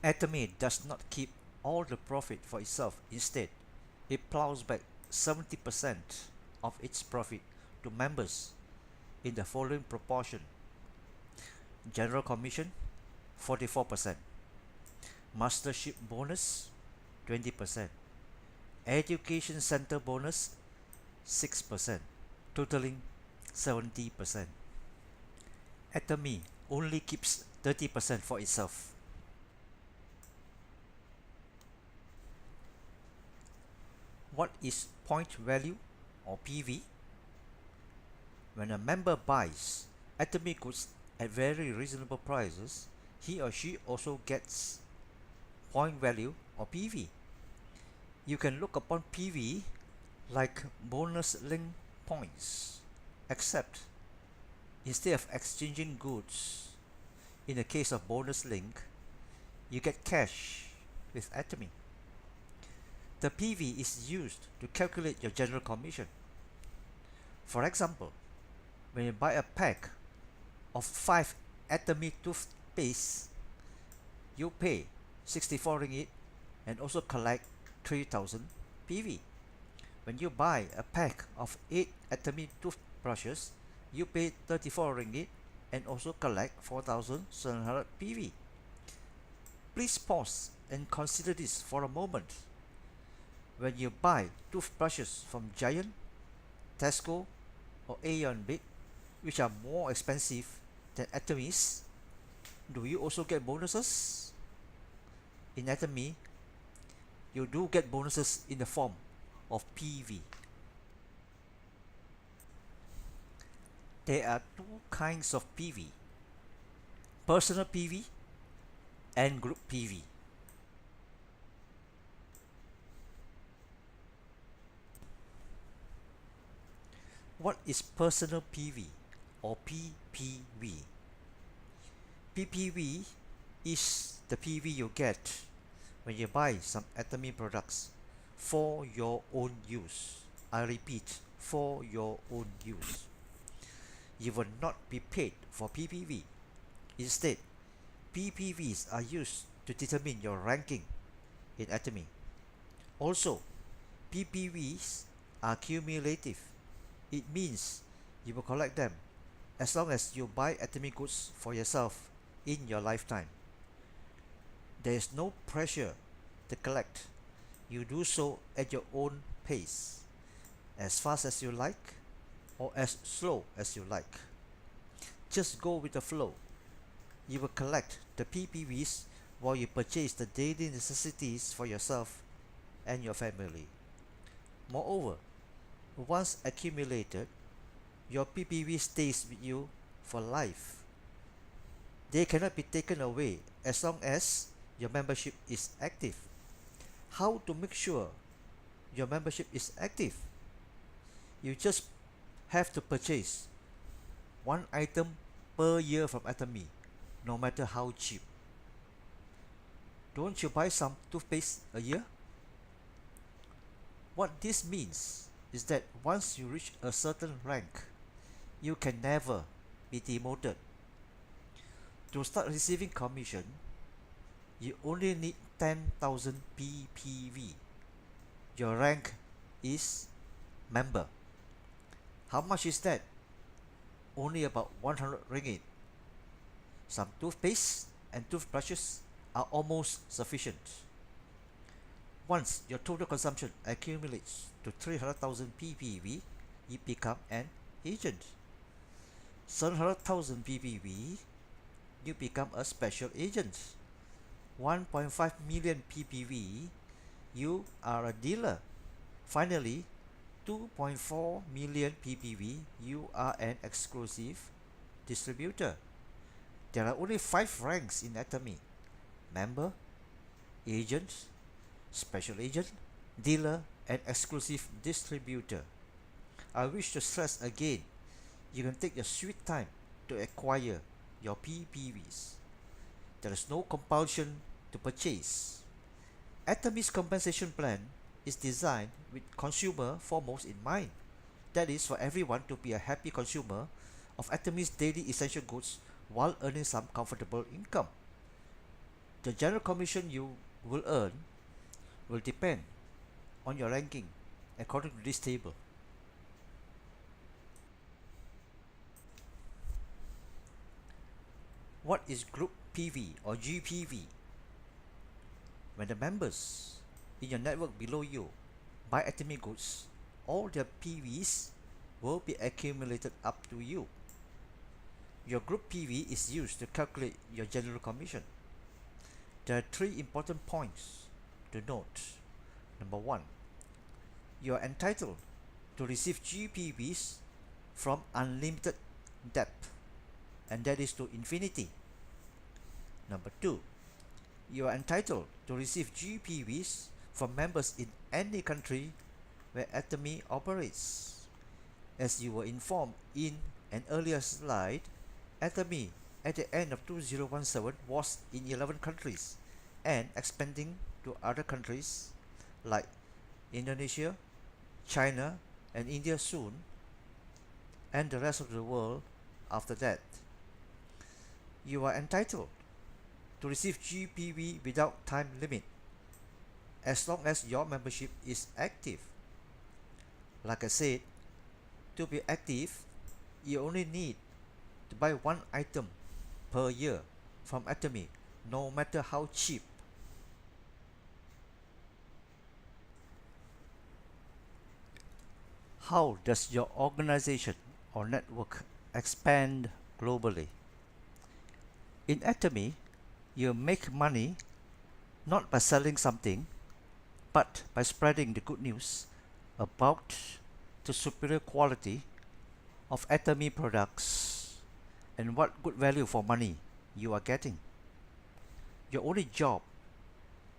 Atomy does not keep all the profit for itself. Instead, it plows back 70% of its profit to members in the following proportion: general commission 44%, mastership bonus 20%, education center bonus 6%, totaling 70%. Atomy only keeps 30% for itself. What is point value or PV? When a member buys Atomy goods at very reasonable prices, he or she also gets point value or PV. You can look upon PV like bonus link points, except instead of exchanging goods, in the case of bonus link, you get cash with Atomy. The PV is used to calculate your general commission. For example, when you buy a pack of 5 Atomy toothpaste, you pay 64 ringgit and also collect 3000 PV. When you buy a pack of 8 Atomy toothbrushes, you pay 34 ringgit and also collect 4700 PV. Please pause and consider this for a moment. When you buy toothbrushes from Giant, Tesco or Aeon Big, which are more expensive than Atomy's, do you also get bonuses? In Atomy, you do get bonuses in the form of PV. There are two kinds of PV: personal PV and group PV. What is personal PV or PPV? PPV is the PV you get when you buy some Atomy products for your own use. I repeat, for your own use. You will not be paid for PPV. Instead, PPVs are used to determine your ranking in Atomy. Also, PPVs are cumulative. It means you will collect them as long as you buy Atomy goods for yourself in your lifetime. There is no pressure to collect. You do so at your own pace, as fast as you like or as slow as you like. Just go with the flow. You will collect the PPVs while you purchase the daily necessities for yourself and your family. Moreover, once accumulated, your PPV stays with you for life. They cannot be taken away as long as your membership is active. How to make sure your membership is active? You just have to purchase one item per year from Atomy, no matter how cheap. Don't you buy some toothpaste a year? What this means is that once you reach a certain rank, you can never be demoted. To start receiving commission, you only need 10,000 PPV. Your rank is member. How much is that? Only about 100 ringgit. Some toothpaste and toothbrushes are almost sufficient. Once your total consumption accumulates to 300,000 PPV, you become an agent. 700,000 PPV, you become a special agent. 1.5 million PPV, you are a dealer. Finally, 2.4 million PPV, you are an exclusive distributor. There are only 5 ranks in Atomy: member, agent, special agent, dealer, and exclusive distributor. I wish to stress again, you can take your sweet time to acquire your PPVs. There is no compulsion to purchase. Atomy's compensation plan is designed with consumer foremost in mind. That is, for everyone to be a happy consumer of Atomy's daily essential goods while earning some comfortable income. The general commission you will earn will depend on your ranking according to this table. What is group PV or GPV? When the members in your network below you buy Atomy goods, all their PVs will be accumulated up to you. Your group PV is used to calculate your general commission. There are three important points to note. Number one, you are entitled to receive GPVs from unlimited depth, and that is to infinity. Number two, you are entitled to receive GPVs from members in any country where Atomy operates. As you were informed in an earlier slide, Atomy at the end of 2017 was in 11 countries and expanding to other countries like Indonesia, China, and India soon, and the rest of the world after that. You are entitled to receive GPV without time limit as long as your membership is active. Like I said, to be active, you only need to buy one item per year from Atomy, no matter how cheap. How does your organization or network expand globally? In Atomy, you make money not by selling something, but by spreading the good news about the superior quality of Atomy products and what good value for money you are getting. Your only job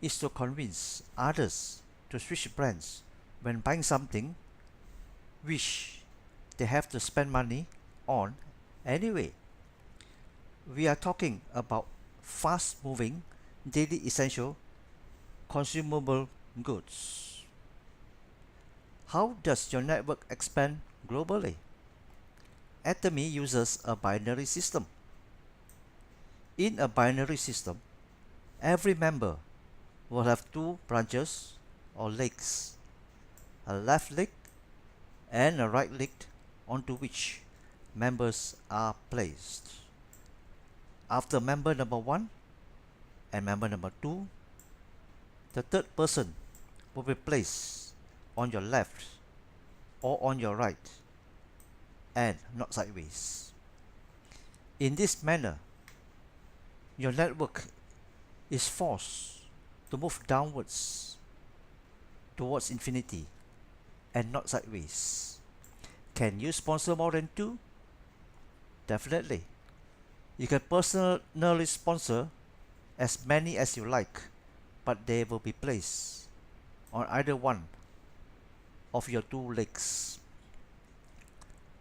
is to convince others to switch brands when buying something which they have to spend money on anyway. We are talking about fast moving, daily essential, consumable goods. How does your network expand globally? Atomy uses a binary system. In a binary system, every member will have two branches or legs, a left leg and a right leg onto which members are placed. After member number 1 and member number 2, the third person will be placed on your left or on your right and not sideways. In this manner, your network is forced to move downwards towards infinity and not sideways. Can you sponsor more than 2? Definitely. You can personally sponsor as many as you like, but they will be placed on either one of your 2 legs.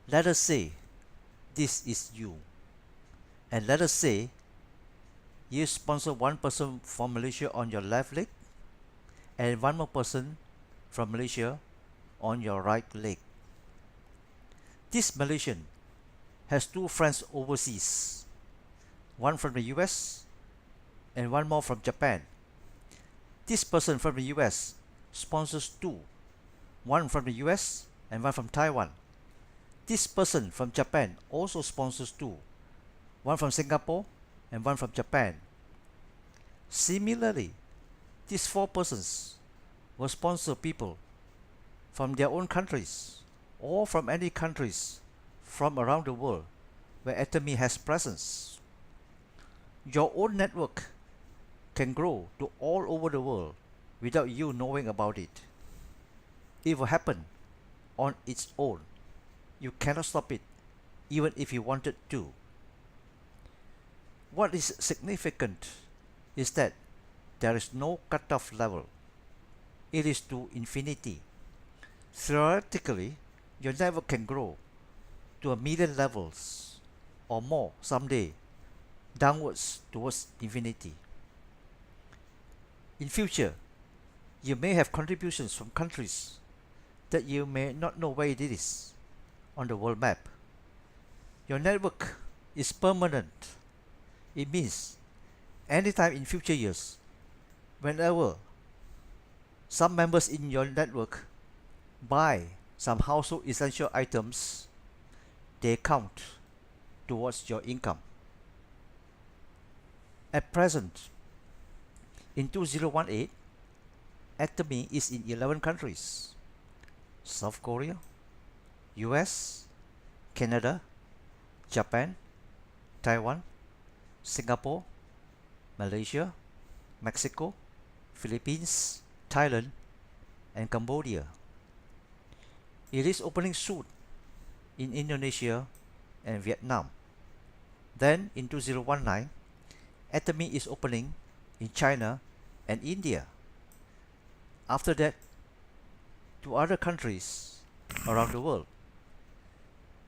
Let us say this is you, and let us say you sponsor one person from Malaysia on your left leg and one more person from Malaysia on your right leg. This Malaysian has 2 friends overseas, one from the US and one more from Japan. This person from the US sponsors 2, one from the US and one from Taiwan. This person from Japan also sponsors 2, one from Singapore and one from Japan. Similarly, these 4 persons will sponsor people from their own countries or from any countries from around the world where Atomy has presence. Your own network can grow to all over the world without you knowing about it. It will happen on its own. You cannot stop it, even if you wanted to. What is significant is that there is no cutoff level. It is to infinity. Theoretically, your network can grow to 1,000,000 levels or more someday, downwards towards infinity. In future, you may have contributions from countries that you may not know where it is on the world map. Your network is permanent. It means anytime in future years, whenever some members in your network buy some household essential items, they count towards your income. At present, in 2018, Atomy is in 11 countries: South Korea, US, Canada, Japan, Taiwan, Singapore, Malaysia, Mexico, Philippines, Thailand, and Cambodia. It is opening soon in Indonesia and Vietnam. Then in 2019, Atomy is opening in China and India. After that, to other countries around the world.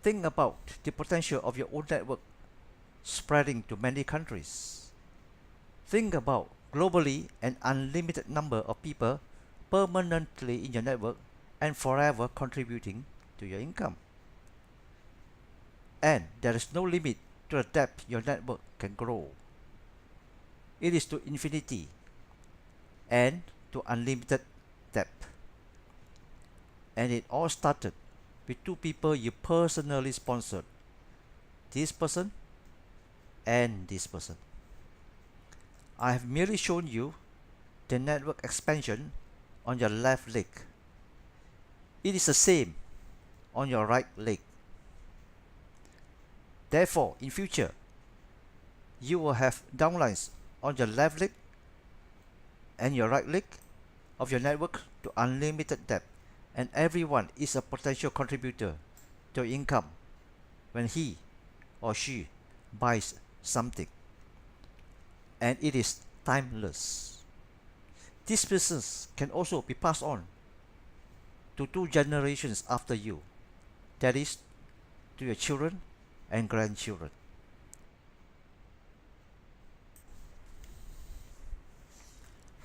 Think about the potential of your own network spreading to many countries. Think about globally an unlimited number of people permanently in your network and forever contributing to your income. And there is no limit to the depth your network can grow. It is to infinity and to unlimited depth. And it all started with two people you personally sponsored, this person and this person. I have merely shown you the network expansion on your left leg. It is the same on your right leg. Therefore, in future, you will have downlines on your left leg and your right leg of your network to unlimited depth, and everyone is a potential contributor to income when he or she buys something, and it is timeless. This business can also be passed on to 2 generations after you, that is, to your children and grandchildren.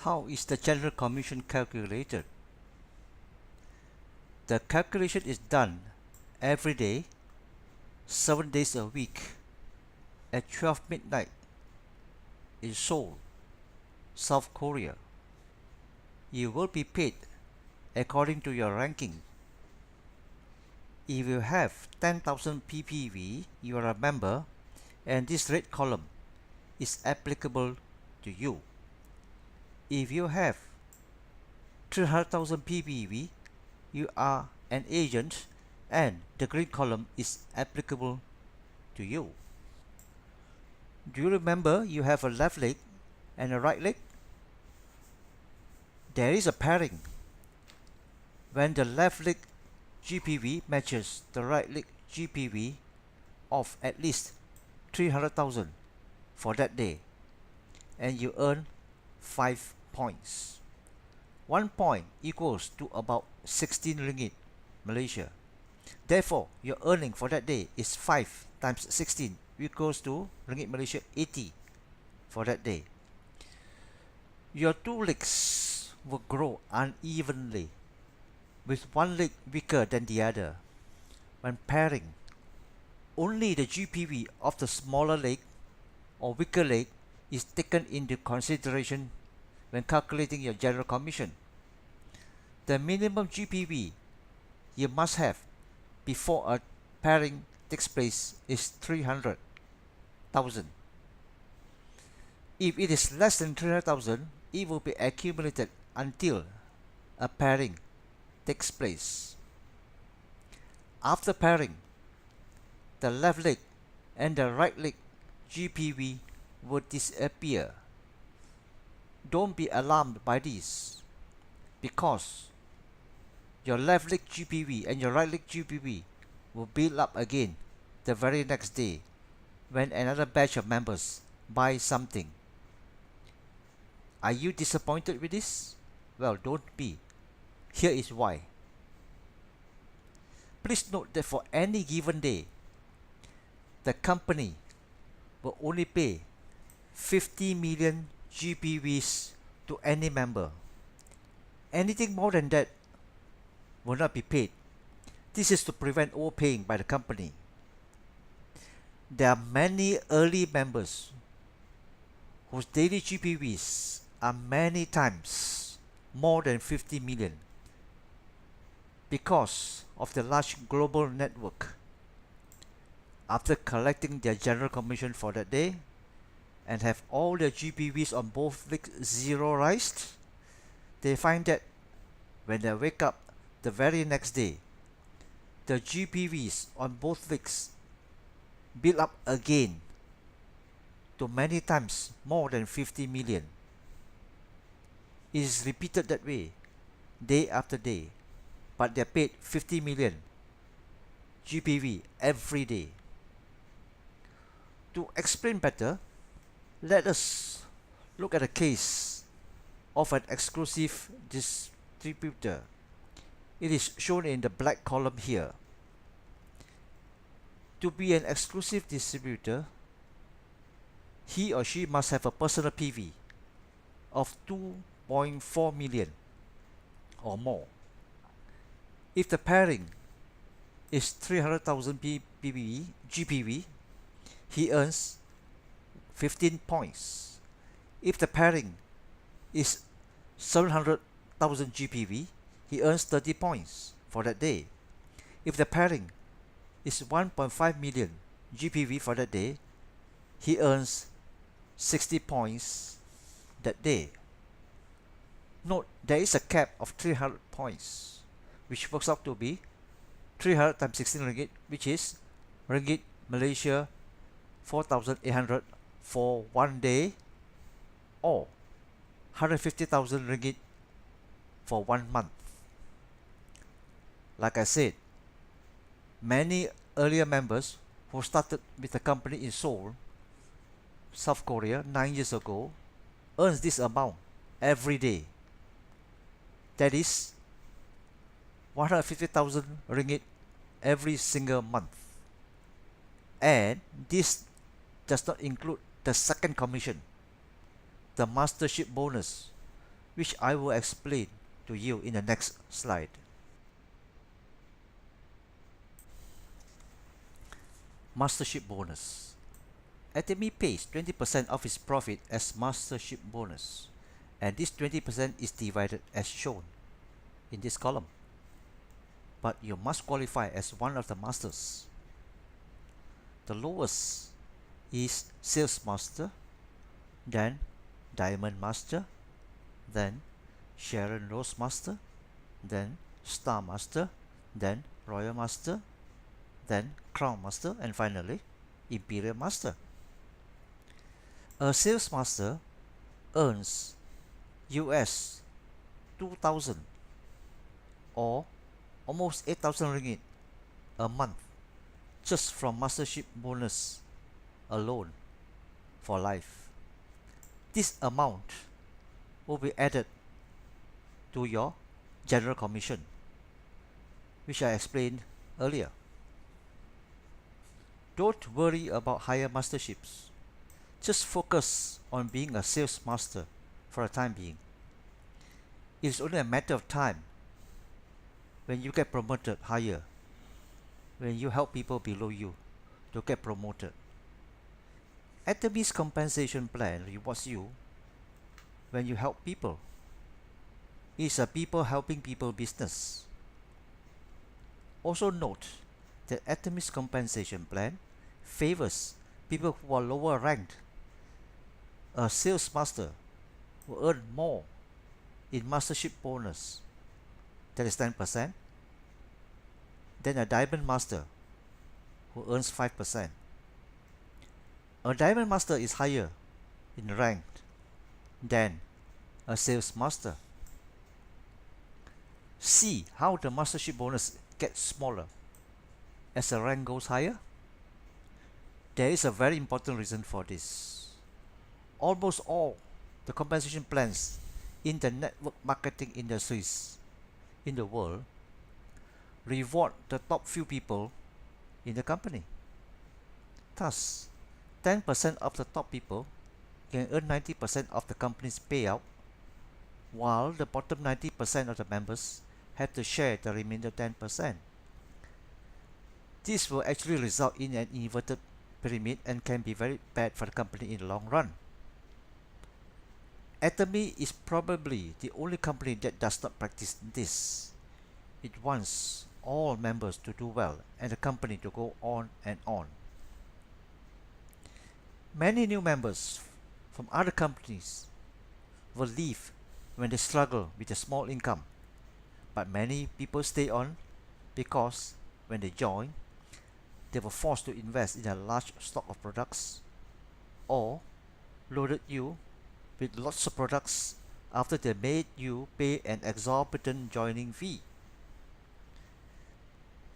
How is the general commission calculated? The calculation is done every day, 7 days a week, at 12 midnight in Seoul, South Korea. You will be paid according to your ranking. If you have 10,000 ppv, you are a member, and this red column is applicable to you. If you have 300,000 ppv, you are an agent, and the green column is applicable to you. Do you remember you have a left leg and a right leg? There is a pairing. When the left leg GPV matches the right leg GPV of at least 300,000 for that day, and you earn 5 points. 1 point equals to about 16 ringgit Malaysia. Therefore, your earning for that day is 5 times 16 equals to ringgit Malaysia 80 for that day. Your 2 legs will grow unevenly, with one leg weaker than the other. When pairing, only the GPV of the smaller leg or weaker leg is taken into consideration when calculating your general commission. The minimum GPV you must have before a pairing takes place is 300,000. If it is less than 300,000, it will be accumulated until a pairing takes place. After pairing, the left leg and the right leg GPV will disappear. Don't be alarmed by this, because your left leg GPV and your right leg GPV will build up again the very next day when another batch of members buy something. Are you disappointed with this? Well, don't be. Here is why. Please note that for any given day, the company will only pay 50 million GPVs to any member. Anything more than that will not be paid. This is to prevent overpaying by the company. There are many early members whose daily GPVs are many times more than 50 million because of the large global network. After collecting their general commission for that day and have all their GPVs on both legs zeroized, they find that when they wake up the very next day, the GPVs on both legs build up again to many times more than 50 million. It is repeated that way, day after day, but they're paid 50 million GPV every day. To explain better, let us look at a case of an exclusive distributor. It is shown in the black column here. To be an exclusive distributor, he or she must have a personal PV of 2.4 million or more. If the pairing is 300,000 GPV, he earns 15 points. If the pairing is 700,000 GPV, he earns 30 points for that day. If the pairing is 1.5 million GPV for that day, he earns 60 points that day. Note, there is a cap of 300 points, which works out to be 300 times 16 ringgit, which is ringgit Malaysia 4,800 for one day, or 150,000 ringgit for 1 month. Like I said, many earlier members who started with the company in Seoul, South Korea 9 years ago, earns this amount every day. That is 150,000 ringgit every single month. And this does not include the second commission, the mastership bonus, which I will explain to you in the next slide. Mastership bonus. Atomy pays 20% of its profit as mastership bonus, and this 20% is divided as shown in this column. But you must qualify as one of the masters. The lowest is Sales Master, then Diamond Master, then Sharon Rose Master, then Star Master, then Royal Master, then Crown Master, and finally Imperial Master. A Sales Master earns US 2,000 or almost 8,000 ringgit a month just from mastership bonus alone for life. This amount will be added to your general commission, which I explained earlier. Don't worry about higher masterships. Just focus on being a sales master for the time being. It is only a matter of time when you get promoted higher, when you help people below you to get promoted. Atomy's compensation plan rewards you when you help people. It's a people helping people business. Also note that Atomy's compensation plan favors people who are lower ranked. A sales master will earn more in mastership bonus, that is 10%, than a diamond master who earns 5%. A diamond master is higher in rank than a sales master. See how the mastership bonus gets smaller as the rank goes higher. There is a very important reason for this. Almost all the compensation plans in the network marketing industries in the world reward the top few people in the company. Thus, 10% of the top people can earn 90% of the company's payout, while the bottom 90% of the members have to share the remainder 10%. This will actually result in an inverted pyramid and can be very bad for the company in the long run. Atomy is probably the only company that does not practice this. It wants all members to do well and the company to go on and on. Many new members from other companies will leave when they struggle with a small income, but many people stay on because when they join, they were forced to invest in a large stock of products or loaded you with lots of products after they made you pay an exorbitant joining fee.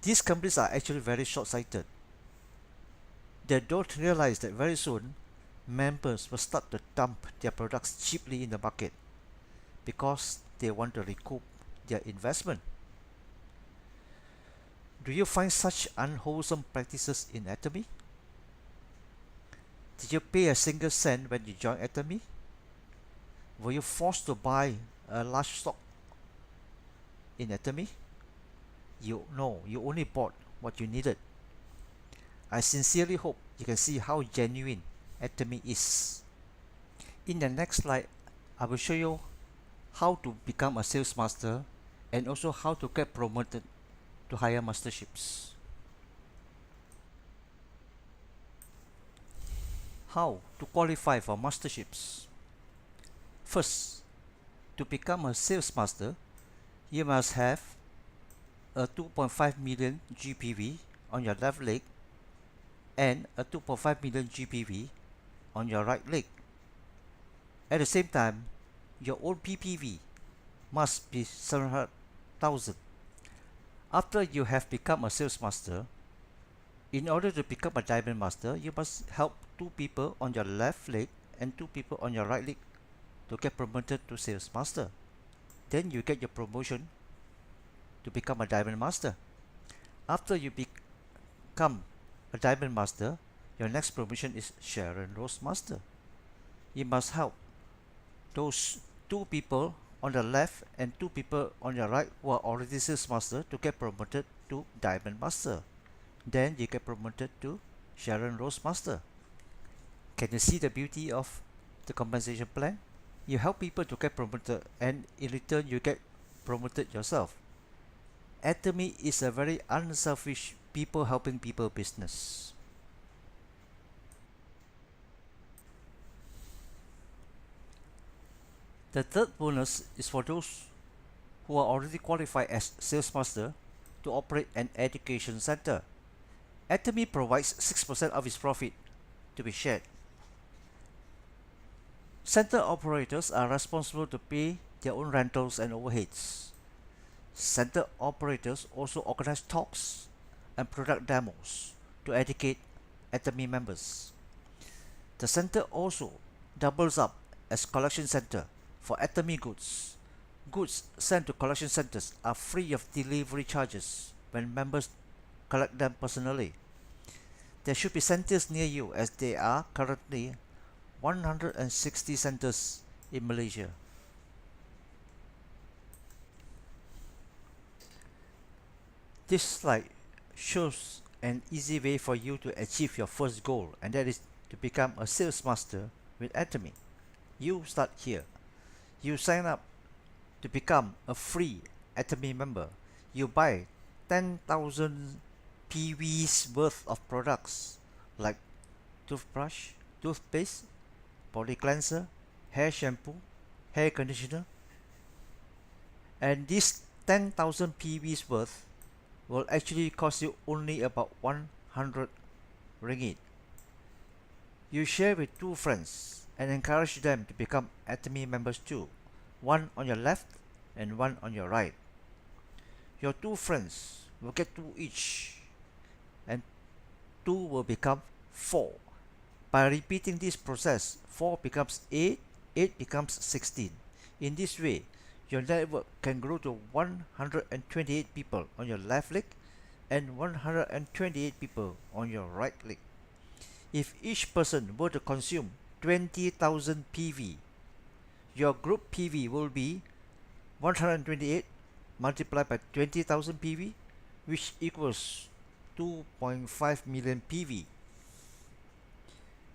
These companies are actually very short-sighted. They don't realize that very soon members will start to dump their products cheaply in the market because they want to recoup their investment. Do you find such unwholesome practices in Atomy? Did you pay a single cent when you joined Atomy? Were you forced to buy a large stock in Atomy? You only bought what you needed. I sincerely hope you can see how genuine Atomy is. In the next slide, I will show you how to become a sales master and also how to get promoted to higher masterships. How to qualify for masterships? First, to become a sales master, you must have a 2.5 million GPV on your left leg and a 2.5 million GPV on your right leg. At the same time, your own PPV must be 700,000. After you have become a sales master, in order to become a diamond master, you must help 2 people on your left leg and 2 people on your right leg to get promoted to sales master. Then you get your promotion to become a diamond master. After you become a diamond master, your next promotion is Sharon Rose Master. You must help those 2 people on the left and 2 people on your right who are already sales master to get promoted to diamond master. Then you get promoted to Sharon Rose Master. Can you see the beauty of the compensation plan? You help people to get promoted and in return you get promoted yourself. Atomy is a very unselfish people helping people business. The third bonus is for those who are already qualified as sales master to operate an education center. Atomy provides 6% of its profit to be shared. Center operators are responsible to pay their own rentals and overheads. Center operators also organize talks and product demos to educate Atomy members. The center also doubles up as collection center for Atomy goods. Goods sent to collection centers are free of delivery charges when members collect them personally. There should be centers near you as there are currently 160 centers in Malaysia. This slide shows an easy way for you to achieve your first goal, and that is to become a sales master with Atomy. You start here. You sign up to become a free Atomy member. You buy 10,000 PVs worth of products like toothbrush, toothpaste, body cleanser, hair shampoo, hair conditioner, and this 10,000 PVs worth will actually cost you only about 100 ringgit. You share with 2 friends and encourage them to become Atomy members too, one on your left and one on your right. Your 2 friends will get 2 each, and 2 will become 4. By repeating this process, 4 becomes 8, 8 becomes 16. In this way, your network can grow to 128 people on your left leg and 128 people on your right leg. If each person were to consume 20,000 PV, your group PV will be 128 multiplied by 20,000 PV, which equals 2.5 million PV.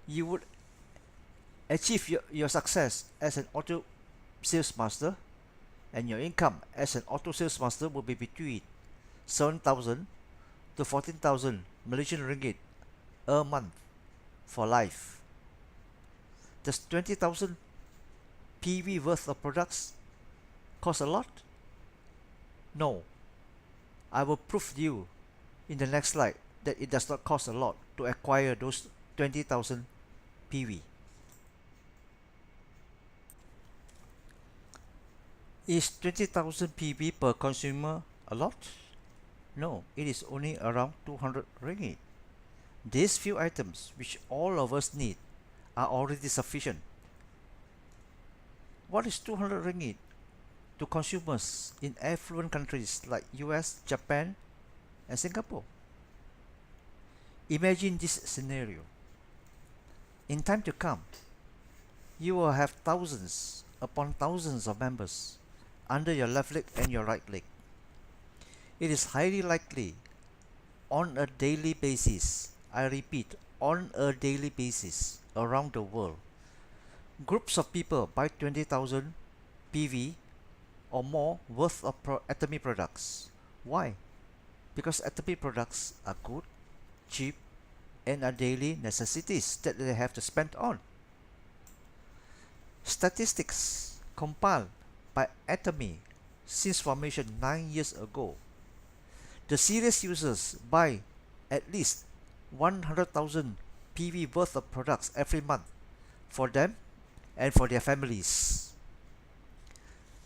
You would Achieve your success as an auto sales master, and your income as an auto sales master will be between 7,000 to 14,000 Malaysian ringgit a month for life. Does 20,000 PV worth of products cost a lot? No. I will prove to you in the next slide that it does not cost a lot to acquire those 20,000 PV. Is 20,000 PV per consumer a lot? No, it is only around 200 ringgit. These few items which all of us need are already sufficient. What is 200 ringgit to consumers in affluent countries like US, Japan, and Singapore? Imagine this scenario. In time to come, you will have thousands upon thousands of members under your left leg and your right leg. It is highly likely on a daily basis, I repeat, on a daily basis around the world, groups of people buy 20,000 PV or more worth of Atomy products. Why? Because Atomy products are good, cheap, and are daily necessities that they have to spend on. Statistics compiled by Atomy since formation 9 years ago. The serious users buy at least 100,000 PV worth of products every month for them and for their families.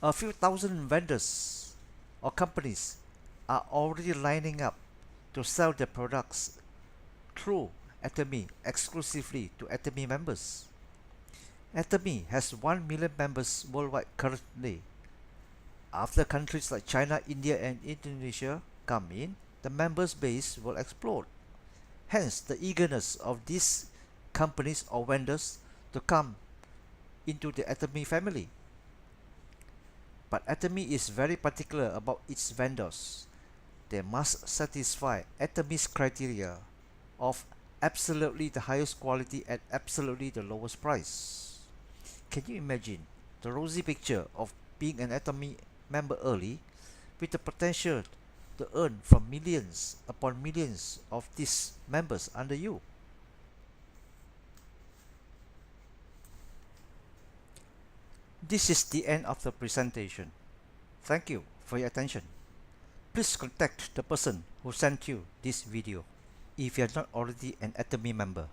A few thousand vendors or companies are already lining up to sell their products through Atomy exclusively to Atomy members. Atomy has 1 million members worldwide currently. After countries like China, India, and Indonesia come in, the members base will explode. Hence, the eagerness of these companies or vendors to come into the Atomy family. But Atomy is very particular about its vendors. They must satisfy Atomy's criteria of absolutely the highest quality at absolutely the lowest price. Can you imagine the rosy picture of being an Atomy member early with the potential to earn from millions upon millions of these members under you? This is the end of the presentation. Thank you for your attention. Please contact the person who sent you this video if you are not already an Atomy member.